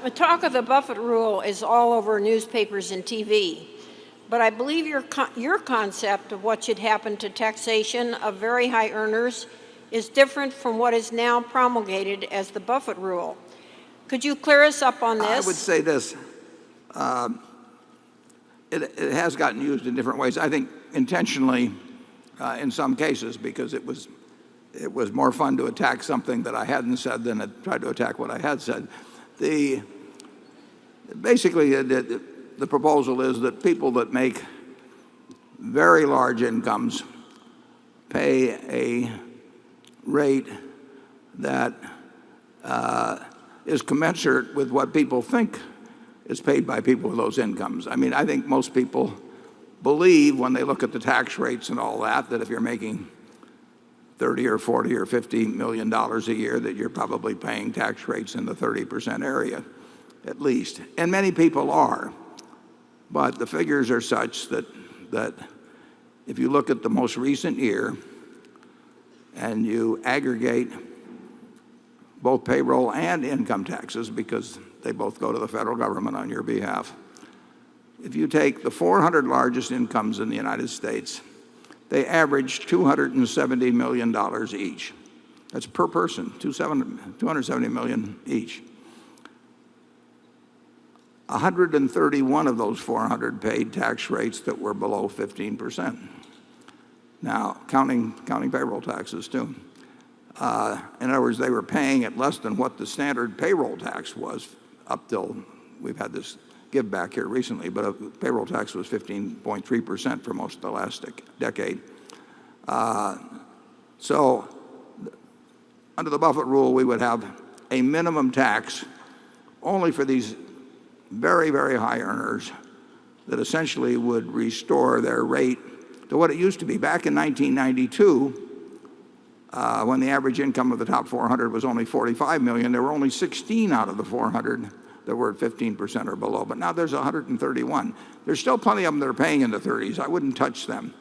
The talk of the Buffett Rule is all over newspapers and TV, but I believe your concept of what should happen to taxation of very high earners is different from what is now promulgated as the Buffett Rule. Could you clear us up on this? I would say this. It has gotten used in different ways. I think intentionally in some cases, because it was more fun to attack something that I hadn't said than to try to attack what I had said. Basically, the proposal is that people that make very large incomes pay a rate that is commensurate with what people think is paid by people with those incomes. I mean, I think most people believe when they look at the tax rates and all that if you're making $30 or $40 or $50 million a year, that you're probably paying tax rates in the 30% area, at least. And many people are. But the figures are such that if you look at the most recent year and you aggregate both payroll and income taxes, because they both go to the federal government on your behalf, if you take the 400 largest incomes in the United States, they average $270 million each. That's per person, $270 million each. 131 of those 400 paid tax rates that were below 15%. Now, counting payroll taxes too. In other words, they were paying at less than what the standard payroll tax was up till we've had this give back here recently, but a payroll tax was 15.3% for most of the last decade. So under the Buffett Rule, we would have a minimum tax only for these very, very high earners that essentially would restore their rate to what it used to be. Back in 1992, when the average income of the top 400 was only $45 million, there were only 16 out of the 400 that were at 15% or below. But now there's 131. There's still plenty of them that are paying in the 30s. I wouldn't touch them.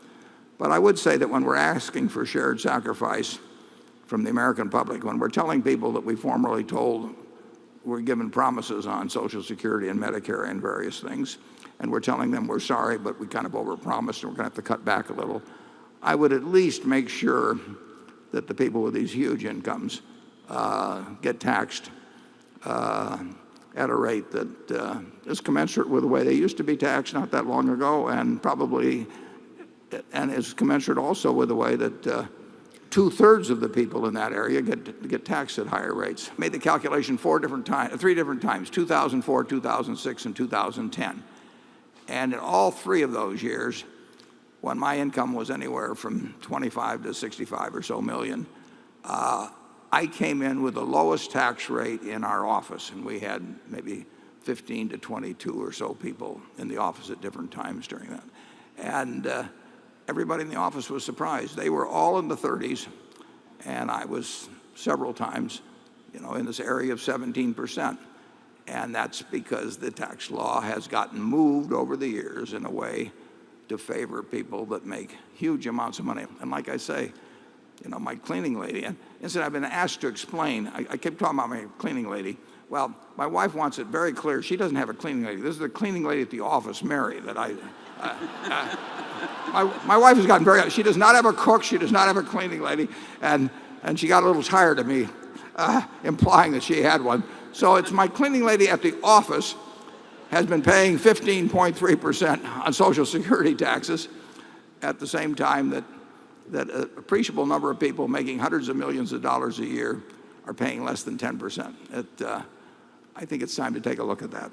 But I would say that when we're asking for shared sacrifice from the American public, when we're telling people that we formerly told we're given promises on Social Security and Medicare and various things, and we're telling them we're sorry, but we kind of overpromised and we're going to have to cut back a little, I would at least make sure that the people with these huge incomes get taxed at a rate that is commensurate with the way they used to be taxed not that long ago, and is commensurate also with the way that two-thirds of the people in that area get taxed at higher rates. Made the calculation three different times, 2004, 2006, and 2010. And in all three of those years, when my income was anywhere from 25 to 65 or so million, I came in with the lowest tax rate in our office, and we had maybe 15 to 22 or so people in the office at different times during that. And everybody in the office was surprised. They were all in the 30s, and I was several times, in this area of 17%. And that's because the tax law has gotten moved over the years in a way to favor people that make huge amounts of money. And like I say, my cleaning lady, and instead I've been asked to explain, I kept talking about my cleaning lady. Well, my wife wants it very clear. She doesn't have a cleaning lady. This is the cleaning lady at the office, Mary, that my wife has gotten she does not have a cook. She does not have a cleaning lady. And she got a little tired of me implying that she had one. So it's my cleaning lady at the office has been paying 15.3% on Social Security taxes at the same time that an appreciable number of people making hundreds of millions of dollars a year are paying less than 10%. I think it's time to take a look at that.